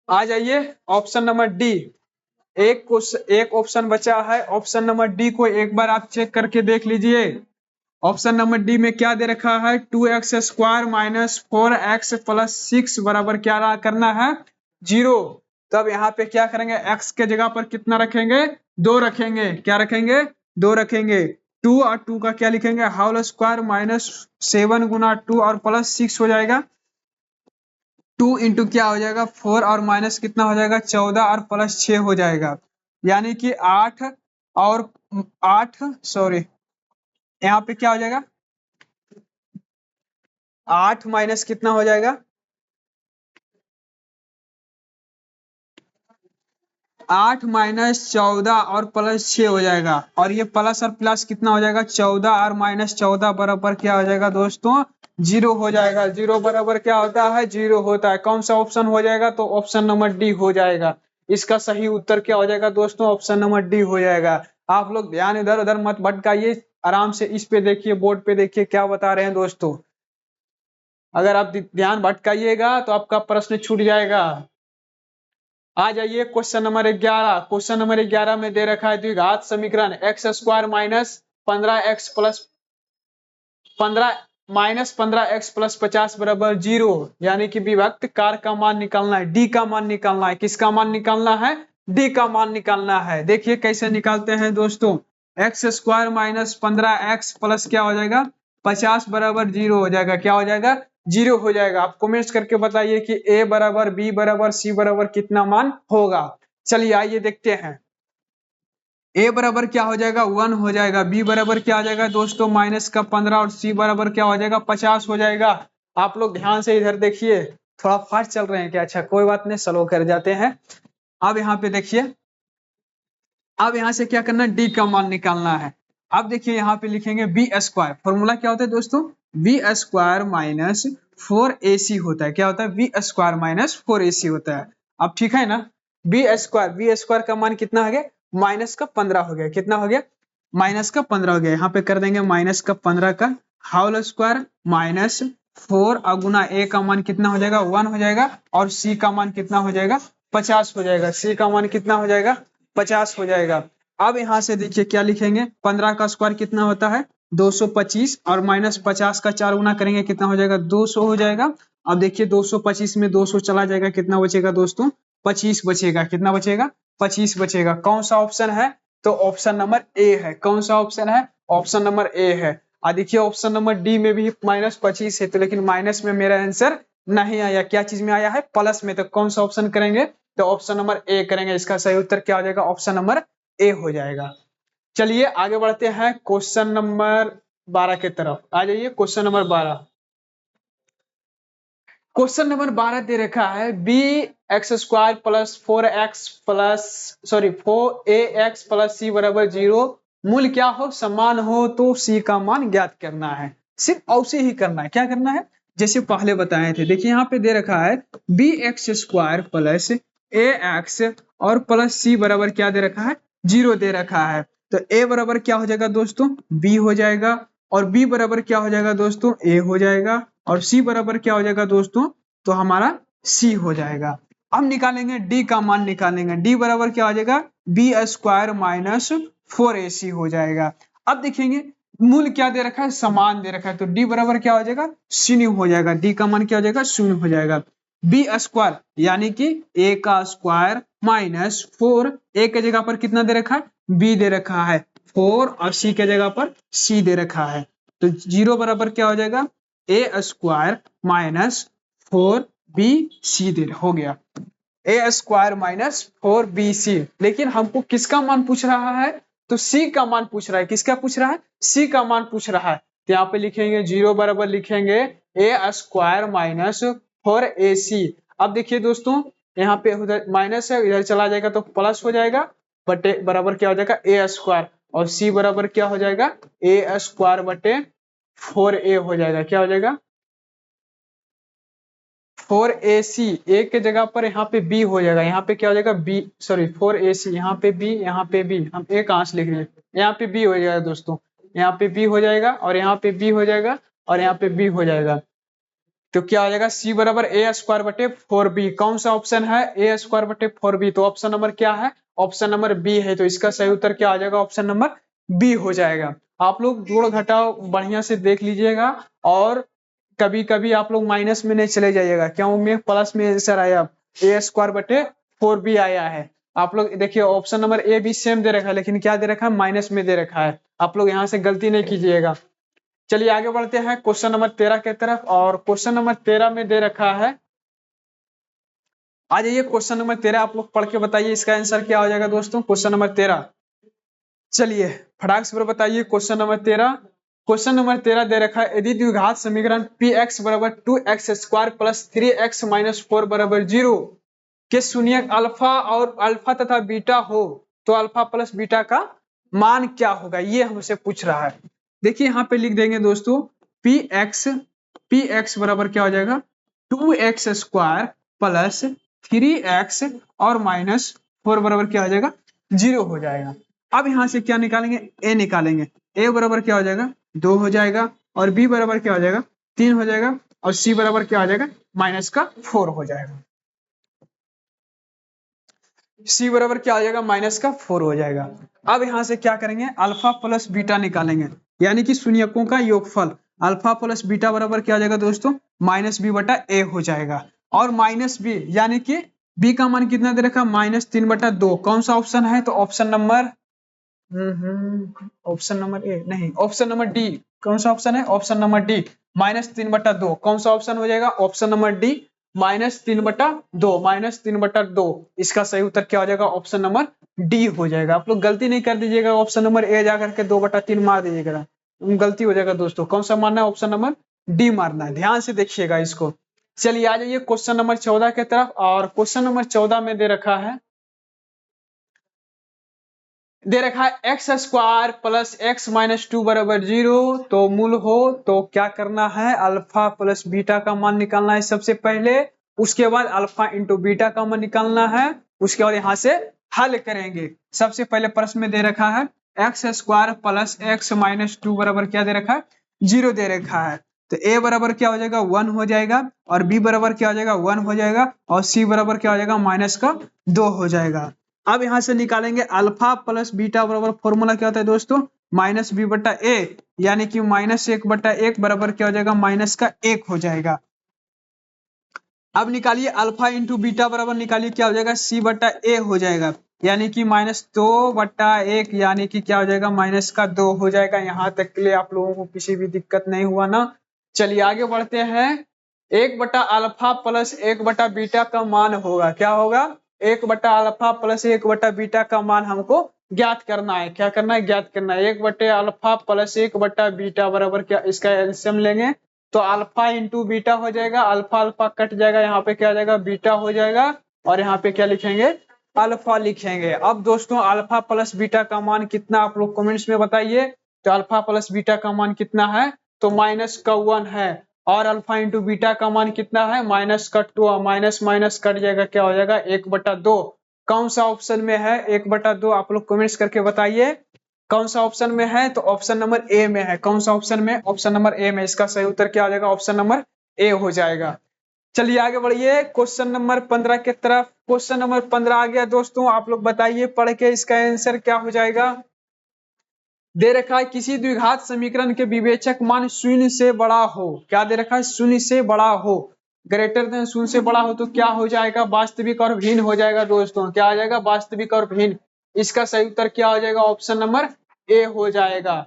आ जाइए ऑप्शन नंबर डी, एक ऑप्शन बचा है, ऑप्शन नंबर डी को एक बार आप चेक करके देख लीजिए। ऑप्शन नंबर डी में क्या दे रखा है 2x² माइनस 4x प्लस 6 बराबर क्या करना है 0। तब यहाँ पे क्या करेंगे x के जगह पर कितना रखेंगे 2 रखेंगे, क्या रखेंगे 2 रखेंगे, 2 और 2 का क्या लिखेंगे होल स्क्वायर माइनस 7 गुना 2 और प्लस 6 हो जाएगा, 2 इंटू क्या हो जाएगा 4 और माइनस कितना हो जाएगा 14 और प्लस 6 हो जाएगा, यानी कि 8 और 8 सॉरी यहाँ पे क्या हो जाएगा 8 माइनस कितना हो जाएगा 8 माइनस 14 और प्लस 6 हो जाएगा, और ये प्लस और प्लस कितना हो जाएगा 14 और माइनस 14 बराबर क्या हो जाएगा दोस्तों 0 हो जाएगा। 0 बराबर क्या होता है 0 होता है। कौन सा ऑप्शन हो जाएगा तो ऑप्शन नंबर डी हो जाएगा। इसका सही उत्तर क्या हो जाएगा दोस्तों ऑप्शन नंबर डी हो जाएगा। आप लोग ध्यान इधर उधर मत भटकाइए, आराम से इस पे देखिए, बोर्ड पे देखिए क्या बता रहे हैं दोस्तों। अगर आप ध्यान भटकाइएगा तो आपका प्रश्न छूट जाएगा। आ जाइए क्वेश्चन नंबर 11। क्वेश्चन नंबर 11 में दे रखा है द्विघात समीकरण x square minus 15x plus 15x+50 बराबर 0, यानी कि विभक्त कार का मान निकालना है, डी का मान निकालना है। किसका मान निकालना है? डी का मान निकालना है। देखिए कैसे निकालते हैं दोस्तों। X square minus 15x plus क्या हो जाएगा 50 बराबर 0 हो जाएगा। क्या हो जाएगा? 0 हो जाएगा। आप कमेंट्स करके बताइए कि a बराबर b बराबर c बराबर कितना मान होगा। चलिए आइए देखते हैं। a बराबर क्या हो जाएगा 1 हो जाएगा, b बराबर क्या हो जाएगा दोस्तों -15 और c बराबर क्या हो जाएगा 50 हो जाएगा। आप लोग ध्यान से इधर देखिए, थोड़ा फास्ट चल रहे हैं क्या? अच्छा कोई बात नहीं, स्लो कर जाते हैं। अब यहाँ पे देखिए, अब यहाँ से क्या करना है, d का मान निकालना है। अब देखिए यहाँ पे लिखेंगे बी स्क्वायर, फॉर्मूला क्या होता है दोस्तों, बी स्क्वायर माइनस 4ac होता है। क्या होता है? बी स्क्वायर माइनस 4ac होता है। अब ठीक है ना, बी स्क्वायर का मान कितना हो गया -15 हो गया। कितना हो गया? -15 हो गया। यहाँ पे कर देंगे -15 का होल स्क्वायर माइनस 4 और गुना a का मान कितना हो जाएगा 1 हो जाएगा, और c का मान कितना हो जाएगा 50 हो जाएगा। c का मान कितना हो जाएगा 50 हो जाएगा। अब यहाँ से देखिए क्या लिखेंगे, 15 का स्क्वायर कितना होता है 225, और -50 का 4 गुना करेंगे कितना हो जाएगा 200 हो जाएगा। अब देखिए 225 में 200 चला जाएगा, कितना बचेगा दोस्तों 25 बचेगा। कितना बचेगा? 25 बचेगा। कौन सा ऑप्शन है? तो ऑप्शन नंबर ए है। कौन सा ऑप्शन है? ऑप्शन नंबर ए है। और देखिए ऑप्शन नंबर डी में भी -25 है, तो लेकिन माइनस में मेरा आंसर नहीं आया, क्या चीज में आया है? प्लस में। तो कौन सा ऑप्शन करेंगे? तो ऑप्शन नंबर ए करेंगे। इसका सही उत्तर क्या हो जाएगा? ऑप्शन नंबर ए हो जाएगा। चलिए आगे बढ़ते हैं क्वेश्चन नंबर 12 की तरफ। आ जाइए क्वेश्चन नंबर 12। क्वेश्चन नंबर 12 दे रखा है b x square plus 4x plus c बराबर 0, मूल क्या हो? समान हो तो सी का मान ज्ञात करना है। सिर्फ ऐसे ही करना है। क्या करना है? जैसे पहले बताए थे। देखिए यहाँ पे दे रखा है बी एक्स स्क्वायर प्लस ए एक्स और प्लस सी बराबर क्या दे रखा है 0 दे रखा है। तो ए बराबर क्या हो जाएगा दोस्तों बी हो जाएगा, और बी बराबर क्या हो जाएगा दोस्तों ए हो जाएगा, और सी बराबर क्या हो जाएगा दोस्तों तो हमारा सी हो जाएगा। अब निकालेंगे डी का मान निकालेंगे। डी बराबर क्या हो जाएगा बी स्क्वायर माइनस 4ac हो जाएगा। अब देखेंगे मूल क्या दे रखा है समान दे रखा है, तो डी बराबर क्या हो जाएगा 0 हो जाएगा। डी का मान क्या हो जाएगा 0 हो जाएगा। बी स्क्वायर यानी कि ए का स्क्वायर माइनस 4, ए के जगह पर कितना दे रखा है बी दे रखा है 4, और सी के जगह पर सी दे रखा है। तो 0 बराबर क्या हो जाएगा ए स्क्वायर माइनस 4bc दे हो गया। ए स्क्वायर माइनस 4bc। लेकिन हमको किसका मान पूछ रहा है? तो c का मान पूछ रहा है। किसका पूछ रहा है? c का मान पूछ रहा है। तो यहाँ पे लिखेंगे 0 बराबर लिखेंगे ए स्क्वायर माइनस 4ac। अब देखिए दोस्तों यहाँ पे उधर माइनस है, इधर चला जाएगा तो प्लस हो जाएगा, बटे बराबर क्या हो जाएगा ए स्क्वायर, और c बराबर क्या हो जाएगा ए स्क्वायर बटे 4a हो जाएगा। क्या हो जाएगा 4ac। ए के जगह पर यहाँ पे b हो जाएगा। यहाँ पे क्या हो जाएगा b, सॉरी 4ac, यहाँ पे b, यहाँ पे b, हम a कहाँ से लिख रहे हैं, यहाँ पे b हो जाएगा दोस्तों। यहाँ पे b हो जाएगा, और यहाँ पे b हो जाएगा, और यहाँ पे b हो जाएगा। तो क्या हो जाएगा c बराबर ए स्क्वायर बटे 4b। कौन सा ऑप्शन है? ए स्क्वायर बटे 4b। तो ऑप्शन नंबर क्या है? ऑप्शन नंबर बी है। तो इसका सही उत्तर क्या आ जाएगा? ऑप्शन नंबर बी हो जाएगा। आप लोग जोड़ घटाव बढ़िया से देख लीजिएगा, और कभी कभी आप लोग माइनस में नहीं चले जाइएगा, क्यों में प्लस में आंसर आया ए स्क्वायर बटे 4b आया है। आप लोग देखिए ऑप्शन नंबर ए भी सेम दे रखा है, लेकिन क्या दे रखा है माइनस में दे रखा है। आप लोग यहाँ से गलती नहीं कीजिएगा। चलिए आगे बढ़ते हैं क्वेश्चन नंबर 13 के तरफ। और क्वेश्चन नंबर 13 में दे रखा है, आ जाइए क्वेश्चन नंबर 13 आप लोग पढ़ के बताइए इसका आंसर क्या हो जाएगा दोस्तों। क्वेश्चन नंबर 13, चलिए फटाक से बताइए क्वेश्चन नंबर 13। क्वेश्चन नंबर 13 दे रखा है यदि द्विघात समीकरण px बराबर 2x square plus 3x minus 4 बराबर 0 के शून्यक अल्फा और अल्फा तथा बीटा हो, तो अल्फा प्लस बीटा का मान क्या होगा, ये हमसे पूछ रहा है। देखिए यहाँ पे लिख देंगे दोस्तों px बराबर क्या हो जाएगा 2x स्क्वायर प्लस 3x और माइनस 4 बराबर क्या हो जाएगा 0 हो जाएगा। अब यहाँ से क्या निकालेंगे? a निकालेंगे। ए बराबर क्या हो जाएगा 2 हो जाएगा, और बी बराबर क्या हो जाएगा 3 हो जाएगा, और सी बराबर क्या हो जाएगा -4 हो जाएगा। सी बराबर क्या हो जाएगा -4 हो जाएगा। अब यहाँ से क्या करेंगे अल्फा प्लस बीटा निकालेंगे, यानी कि शून्यकों का योगफल। अल्फा प्लस बीटा बराबर क्या हो जाएगा दोस्तों -b/a हो जाएगा। और -b यानी कि b का मान कितना दे रखा -3/2। कौन सा ऑप्शन है तो ऑप्शन नंबर ऑप्शन नंबर ए नहीं, ऑप्शन नंबर डी। कौन सा ऑप्शन है ऑप्शन नंबर डी -3/2। कौन सा ऑप्शन हो जाएगा ऑप्शन नंबर डी -3/2 -3/2। इसका सही उत्तर क्या हो जाएगा ऑप्शन नंबर डी हो जाएगा। आप लोग गलती नहीं कर दीजिएगा ऑप्शन नंबर ए जाकर के 2/3 मार दीजिएगा, गलती हो जाएगा दोस्तों। कौन सा मारना है ऑप्शन नंबर डी मारना है, ध्यान से देखिएगा इसको। चलिए आ जाइए क्वेश्चन नंबर 14 की तरफ। और क्वेश्चन नंबर 14 में दे रखा है x² प्लस x - 2 बराबर 0। तो मूल हो तो क्या करना है अल्फा प्लस बीटा का मान निकालना है सबसे पहले, उसके बाद अल्फा इंटू बीटा का मान निकालना है, उसके बाद यहाँ से हल करेंगे। सबसे पहले प्रश्न में दे रखा है x² प्लस x - 2 बराबर क्या दे रखा है 0 दे रखा है। तो a बराबर क्या हो जाएगा 1 हो जाएगा, और b बराबर क्या हो जाएगा 1 हो जाएगा, और c बराबर क्या हो जाएगा -2 हो जाएगा। अब यहां से निकालेंगे अल्फा प्लस बीटा बराबर फॉर्मूला क्या होता है दोस्तों -b/a, यानी कि -1/1 बराबर क्या हो जाएगा -1 हो जाएगा। अब निकालिए अल्फा इंटू बीटा बराबर निकालिए क्या हो जाएगा c/a हो जाएगा, यानी कि -2/1, यानी कि क्या हो जाएगा -2 हो जाएगा। यहाँ तक के लिए आप लोगों को किसी भी दिक्कत नहीं हुआ ना। चलिए आगे बढ़ते हैं। 1/अल्फा प्लस 1/बीटा का मान होगा, क्या होगा 1/अल्फा प्लस 1/बीटा का मान हमको ज्ञात करना है। क्या करना है ज्ञात करना है। 1/अल्फा प्लस 1/बीटा बराबर क्या, इसका एलसीएम लेंगे तो अल्फा इंटू बीटा हो जाएगा, अल्फा अल्फा कट जाएगा, यहाँ पे क्या आ जाएगा बीटा हो जाएगा, और यहाँ पे क्या लिखेंगे अल्फा लिखेंगे। अब दोस्तों अल्फा प्लस बीटा का मान कितना आप लोग कमेंट्स में बताइए। तो अल्फा प्लस बीटा का मान कितना है तो -1 है, और अल्फा इंटू बीटा का मान कितना है -2, माइनस माइनस कट जाएगा, क्या हो जाएगा 1/2। कौन सा ऑप्शन में है 1/2 आप लोग कमेंट्स करके बताइए कौन सा ऑप्शन में है। तो ऑप्शन नंबर ए में है। कौन सा ऑप्शन में ऑप्शन नंबर ए में। इसका सही उत्तर क्या हो जाएगा ऑप्शन नंबर ए हो जाएगा। चलिए आगे बढ़िए क्वेश्चन नंबर 15 की तरफ। क्वेश्चन नंबर 15 आ गया दोस्तों, आप लोग बताइए पढ़ के इसका आंसर क्या हो जाएगा। दे रखा है किसी द्विघात समीकरण के विवेचक मान 0 से बड़ा हो। क्या दे रखा है 0 से बड़ा हो, ग्रेटर देन 0 से बड़ा हो तो क्या हो जाएगा वास्तविक और भिन्न हो जाएगा दोस्तों। क्या आ जाएगा वास्तविक और भिन्न। इसका सही उत्तर क्या हो जाएगा ऑप्शन नंबर ए हो जाएगा।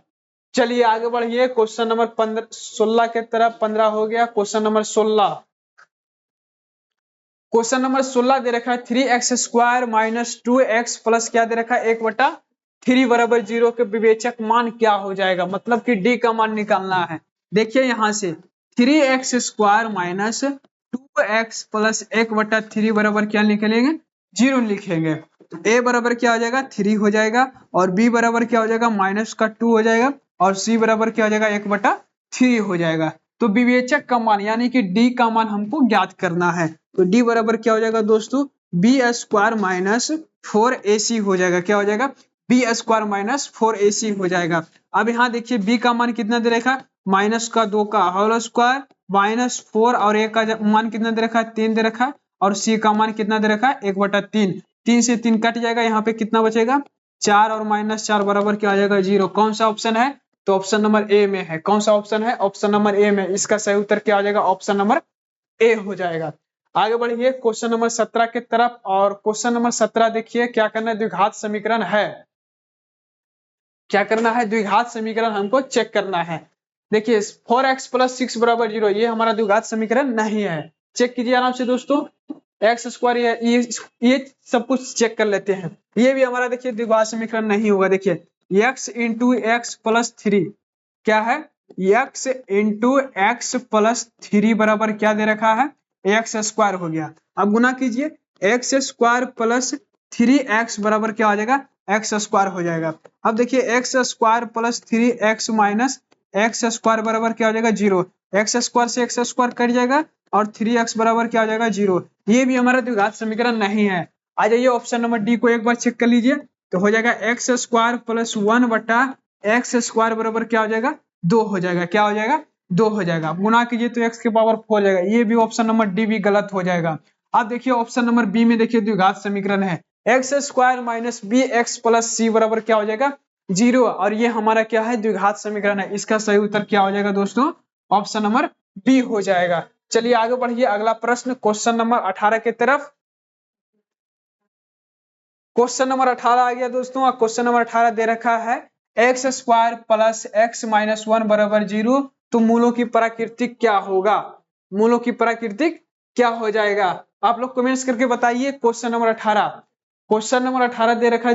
चलिए आगे बढ़िए क्वेश्चन नंबर 16 के तरफ। 15 हो गया। Question number 16। क्वेश्चन नंबर 16 दे रखा है 3x² - 2x प्लस क्या दे रखा है 1/3 बराबर 0 के विवेचक मान क्या हो जाएगा, मतलब कि डी का मान निकालना है। देखिए यहाँ से 3x² - 2x प्लस 1/3 बराबर क्या निकलेंगे 0 लिखेंगे। तो a बराबर क्या हो जाएगा 3 हो जाएगा, और b बराबर क्या हो जाएगा -2 हो जाएगा, और c बराबर क्या हो जाएगा 1/3 हो जाएगा। तो विवेचक का मान यानी कि डी का मान हमको ज्ञात करना है। तो डी बराबर क्या हो जाएगा दोस्तों b² - 4ac हो जाएगा। क्या हो जाएगा b² - 4ac हो जाएगा। अब यहाँ देखिए b का मान कितना दे रखा -2 का होल स्क्वायर -4, और a का मान कितना दे रखा है 3 दे रखा है, और c का मान कितना दे रखा है 1/3। 3 से 3 कट जाएगा, यहाँ पे कितना बचेगा 4, और -4 बराबर क्या आ जाएगा 0। कौन सा ऑप्शन है तो ऑप्शन नंबर ए में है। कौन सा ऑप्शन है ऑप्शन नंबर ए में। इसका सही उत्तर क्या आ जाएगा ऑप्शन नंबर ए हो जाएगा। आगे बढ़िए क्वेश्चन नंबर 17 की तरफ। और क्वेश्चन नंबर 17 देखिए क्या करना है द्विघात समीकरण है। क्या करना है द्विघात समीकरण हमको चेक करना है। देखिए 4x + 6 बराबर 0 ये हमारा द्विघात समीकरण नहीं है। चेक कीजिए आराम से दोस्तों। x² ये सब कुछ चेक कर लेते हैं। ये भी हमारा देखिए द्विघात समीकरण नहीं होगा। देखिए x × x + 3 क्या है x × x + 3 बराबर क्या दे रखा है x² हो गया। अब गुना कीजिए x² + 3x बराबर क्या हो जाएगा x² हो जाएगा। अब देखिए x² + 3x - x² बराबर क्या हो जाएगा 0। x² से x² कट जाएगा, और 3x बराबर क्या हो जाएगा 0। ये भी हमारा द्विघात समीकरण नहीं है। आ जाइए ऑप्शन नंबर डी को एक बार चेक कर लीजिए। तो हो जाएगा x² + 1/(x² एक्स स्क्वायर बराबर क्या हो जाएगा 2 हो जाएगा। क्या हो जाएगा 2 हो जाएगा। गुना कीजिए तो एक्स की पावर 4 हो जाएगा। ये भी ऑप्शन नंबर डी भी गलत हो जाएगा। अब देखिए ऑप्शन नंबर बी में देखिए द्विघात समीकरण है x square minus b x plus c बराबर क्या हो जाएगा 0। और ये हमारा क्या है द्विघात समीकरण है। इसका सही उत्तर क्या हो जाएगा दोस्तों ऑप्शन नंबर बी हो जाएगा। चलिए आगे बढ़िए अगला प्रश्न क्वेश्चन नंबर 18 की तरफ। क्वेश्चन नंबर 18 आ गया दोस्तों। और क्वेश्चन नंबर 18 दे रखा है x square plus x minus 1 बराबर 0 तो मूलों की प्राकृतिक क्या होगा। मूलों की प्राकृतिक क्या हो जाएगा आप लोग कमेंट्स करके बताइए। क्वेश्चन नंबर 18, क्वेश्चन नंबर 18 दे रखा है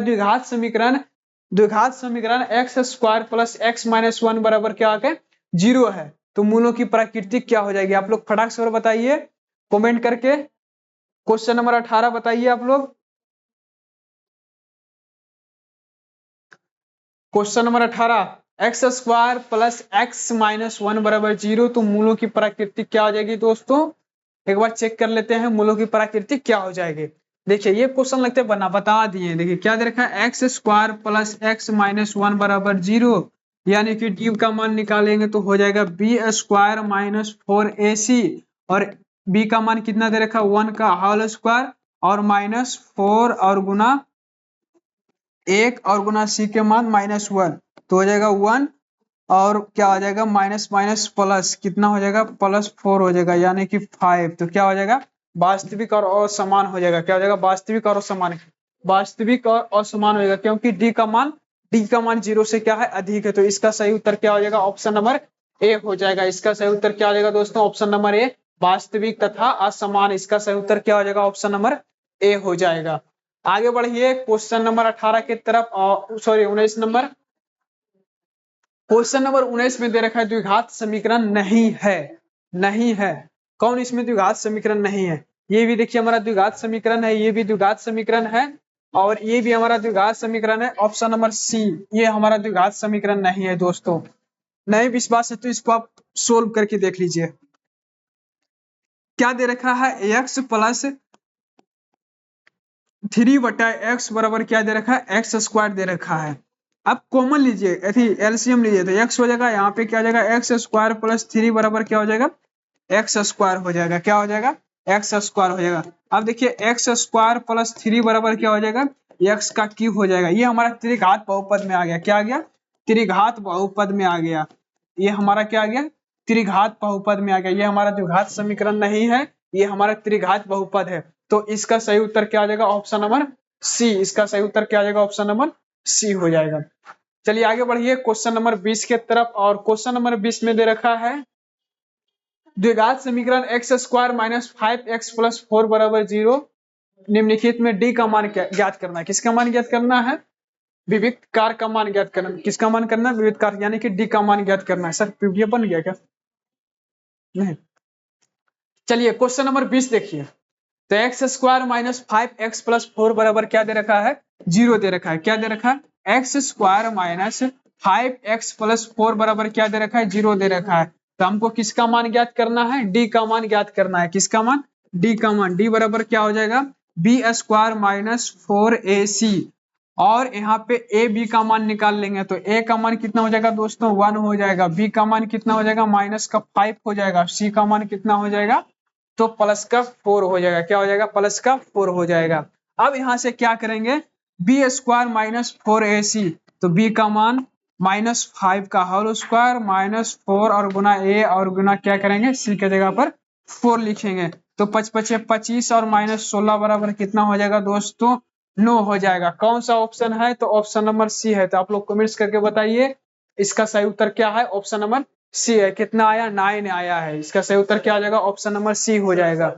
द्विघात समीकरण x square plus x minus 1 बराबर क्या आगे 0 है तो मूलों की प्राकृतिक क्या हो जाएगी। आप लोग फटाक से बताइए कमेंट करके। क्वेश्चन नंबर 18 बताइए आप लोग। Question number 18 x square plus x minus 1 बराबर 0 तो मूलों की प्राकृतिक क्या हो जाएगी दोस्तों। एक बार चेक कर लेते हैं मूलों की प्राकृतिक क्या हो जाएगी। देखिए ये क्वेश्चन लगते बना बता दिए। देखिए क्या दे रखा है x square plus x minus 1 बराबर 0 यानी कि डी का मान निकालेंगे तो हो जाएगा बी स्क्वायर माइनस 4ac और बी का मान कितना दे रखा है 1 का होल स्क्वायर और माइनस 4 और गुना 1 और गुना सी के मान -1 तो हो जाएगा 1 और क्या हो जाएगा माइनस माइनस प्लस कितना हो जाएगा +4 हो जाएगा यानी कि 5 तो क्या हो जाएगा वास्तविक और असमान हो जाएगा। क्या हो जाएगा वास्तविक और असमान, वास्तविक और असमान हो जाएगा क्योंकि डी का मान 0 से क्या है अधिक है। तो इसका सही उत्तर क्या हो जाएगा ऑप्शन नंबर ए हो जाएगा। इसका सही उत्तर क्या हो जाएगा दोस्तों ऑप्शन नंबर ए वास्तविक तथा असमान। इसका सही उत्तर क्या हो जाएगा ऑप्शन नंबर ए हो जाएगा। आगे बढ़िए क्वेश्चन नंबर 18 की तरफ सॉरी 19 नंबर। क्वेश्चन नंबर 19 में दे रखा है द्विघात समीकरण नहीं है। नहीं है कौन इसमें द्विघात समीकरण नहीं है। ये भी देखिए हमारा द्विघात समीकरण है, ये भी द्विघात समीकरण है और ये भी हमारा द्विघात समीकरण है ऑप्शन नंबर सी। ये हमारा द्विघात समीकरण नहीं है दोस्तों। नहीं विश्वास है तो इसको आप सोल्व करके देख लीजिए। क्या दे रखा है एक्स प्लस 3/x बराबर क्या दे रखा है एक्स स्क्वायर दे रखा है। अब कॉमन लीजिए एलसीएम लीजिए तो एक्स हो जाएगा यहाँ पे क्या हो जाएगा एक्स स्क्वायर प्लस 3 बराबर क्या हो जाएगा एक्स स्क्वायर हो जाएगा। क्या हो जाएगा एक्स स्क्वायर हो जाएगा। अब देखिए एक्स स्क्वायर प्लस 3 बराबर क्या हो जाएगा एक्स का क्यूब हो जाएगा। ये हमारा त्रिघात बहुपद में आ गया। क्या आ गया त्रिघात बहुपद में आ गया। ये हमारा क्या आ गया त्रिघात बहुपद में आ गया। ये हमारा द्विघात समीकरण नहीं है, ये हमारा त्रिघात बहुपद है। तो इसका सही उत्तर क्या आ जाएगा ऑप्शन नंबर सी। इसका सही उत्तर क्या आ जाएगा ऑप्शन नंबर सी हो जाएगा। चलिए आगे बढ़िए क्वेश्चन नंबर 20 के तरफ। और क्वेश्चन नंबर 20 में दे रखा है द्विघात समीकरण x square minus 5x plus 4 बराबर 0 निम्नलिखित में डी का मान ज्ञात करना है। किसका मान ज्ञात करना है विविध कार का मान ज्ञात करना। किसका मान करना है विविध कार यानी कि डी का मान ज्ञात करना है। सर पीडीएफ बन गया क्या नहीं। चलिए क्वेश्चन नंबर 20 देखिए तो x square minus 5x plus 4 बराबर क्या दे रखा है 0 दे रखा है। क्या दे रखा है x square minus 5x plus 4 बराबर क्या दे रखा है 0 दे रखा है। तो हमको किसका मान ज्ञात करना है डी का मान ज्ञात करना है। किसका मान डी का मान। डी बराबर क्या हो जाएगा बी स्क्वायर माइनस 4ac और यहाँ पे ए बी का मान निकाल लेंगे तो ए का मान कितना हो जाएगा दोस्तों 1 हो जाएगा। बी का मान कितना हो जाएगा -5 हो जाएगा। सी का मान कितना हो जाएगा तो प्लस का 4 हो जाएगा। क्या हो जाएगा प्लस का 4 हो जाएगा। अब यहां से क्या करेंगे बी स्क्वायर माइनस 4ac तो बी का मान -5 का होल स्क्वायर -4 और गुना ए और गुना क्या करेंगे सी के जगह पर 4 लिखेंगे तो 5 5 25 और -16 बराबर कितना हो जाएगा दोस्तों 9 हो जाएगा। कौन सा ऑप्शन है तो ऑप्शन नंबर सी है। तो आप लोग कमेंट्स करके बताइए इसका सही उत्तर क्या है ऑप्शन नंबर सी है। कितना आया 9 आया है। इसका सही उत्तर क्या आ जाएगा ऑप्शन नंबर सी हो जाएगा।